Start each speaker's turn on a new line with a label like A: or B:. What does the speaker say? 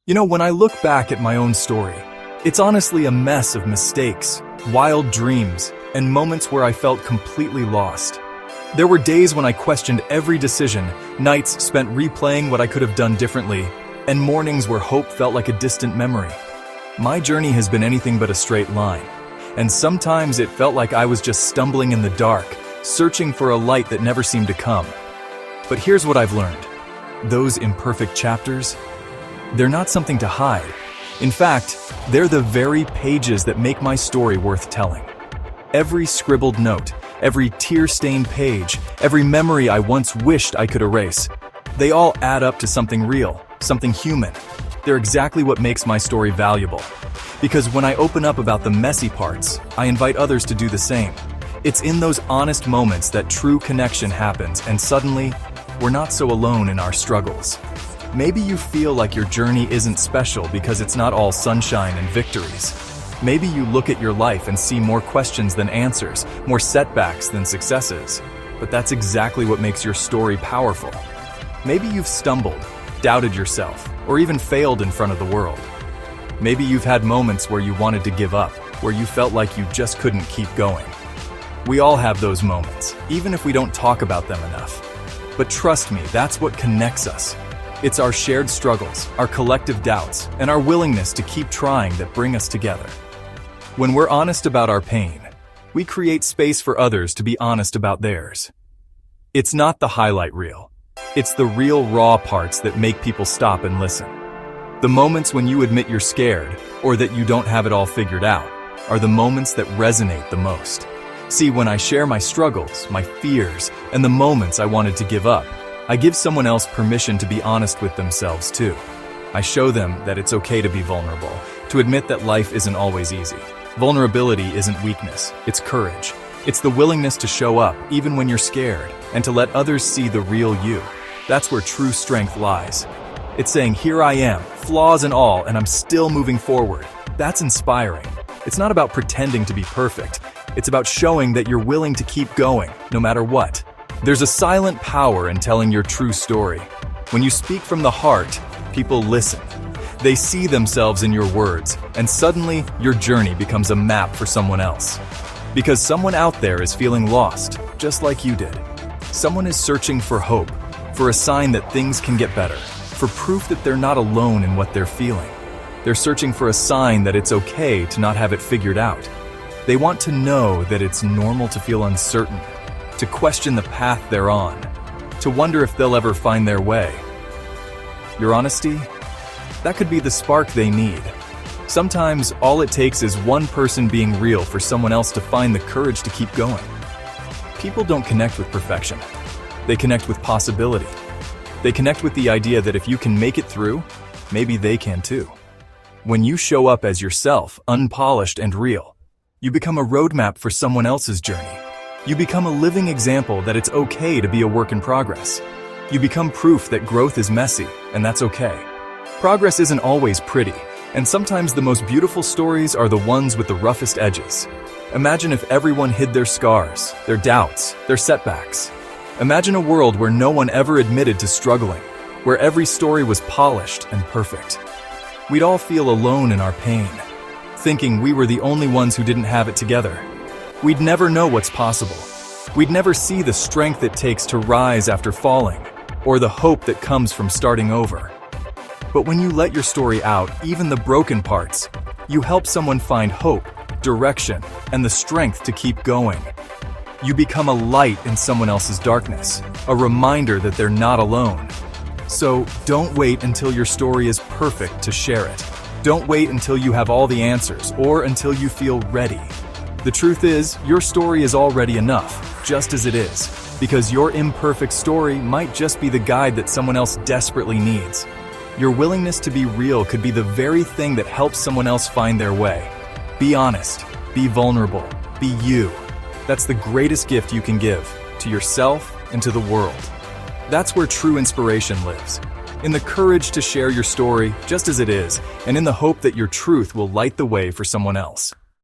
A: When I look back at my own story, it's honestly a mess of mistakes, wild dreams, and moments where I felt completely lost. There were days when I questioned every decision, nights spent replaying what I could have done differently, and mornings where hope felt like a distant memory. My journey has been anything but a straight line, and sometimes it felt like I was just stumbling in the dark, searching for a light that never seemed to come. But here's what I've learned. Those imperfect chapters, they're not something to hide. In fact, they're the very pages that make my story worth telling. Every scribbled note, every tear-stained page, every memory I once wished I could erase, they all add up to something real, something human. They're exactly what makes my story valuable. Because when I open up about the messy parts, I invite others to do the same. It's in those honest moments that true connection happens, and suddenly, we're not so alone in our struggles. Maybe you feel like your journey isn't special because it's not all sunshine and victories. Maybe you look at your life and see more questions than answers, more setbacks than successes. But that's exactly what makes your story powerful. Maybe you've stumbled, doubted yourself, or even failed in front of the world. Maybe you've had moments where you wanted to give up, where you felt like you just couldn't keep going. We all have those moments, even if we don't talk about them enough. But trust me, that's what connects us. It's our shared struggles, our collective doubts, and our willingness to keep trying that bring us together. When we're honest about our pain, we create space for others to be honest about theirs. It's not the highlight reel. It's the real raw parts that make people stop and listen. The moments when you admit you're scared, or that you don't have it all figured out, are the moments that resonate the most. See, when I share my struggles, my fears, and the moments I wanted to give up, I give someone else permission to be honest with themselves too. I show them that it's okay to be vulnerable, to admit that life isn't always easy. Vulnerability isn't weakness, it's courage. It's the willingness to show up even when you're scared, and to let others see the real you. That's where true strength lies. It's saying, here I am, flaws and all, and I'm still moving forward. That's inspiring. It's not about pretending to be perfect. It's about showing that you're willing to keep going, no matter what. There's a silent power in telling your true story. When you speak from the heart, people listen. They see themselves in your words, and suddenly your journey becomes a map for someone else. Because someone out there is feeling lost, just like you did. Someone is searching for hope, for a sign that things can get better, for proof that they're not alone in what they're feeling. They're searching for a sign that it's okay to not have it figured out. They want to know that it's normal to feel uncertain, to question the path they're on, to wonder if they'll ever find their way. Your honesty? That could be the spark they need. Sometimes all it takes is one person being real for someone else to find the courage to keep going. People don't connect with perfection. They connect with possibility. They connect with the idea that if you can make it through, maybe they can too. When you show up as yourself, unpolished and real, you become a roadmap for someone else's journey. You become a living example that it's okay to be a work in progress. You become proof that growth is messy, and that's okay. Progress isn't always pretty, and sometimes the most beautiful stories are the ones with the roughest edges. Imagine if everyone hid their scars, their doubts, their setbacks. Imagine a world where no one ever admitted to struggling, where every story was polished and perfect. We'd all feel alone in our pain, thinking we were the only ones who didn't have it together. We'd never know what's possible. We'd never see the strength it takes to rise after falling, or the hope that comes from starting over. But when you let your story out, even the broken parts, you help someone find hope, direction, and the strength to keep going. You become a light in someone else's darkness, a reminder that they're not alone. So don't wait until your story is perfect to share it. Don't wait until you have all the answers, or until you feel ready. The truth is, your story is already enough, just as it is, because your imperfect story might just be the guide that someone else desperately needs. Your willingness to be real could be the very thing that helps someone else find their way. Be honest, be vulnerable, be you. That's the greatest gift you can give, to yourself and to the world. That's where true inspiration lives. In the courage to share your story just as it is, and in the hope that your truth will light the way for someone else.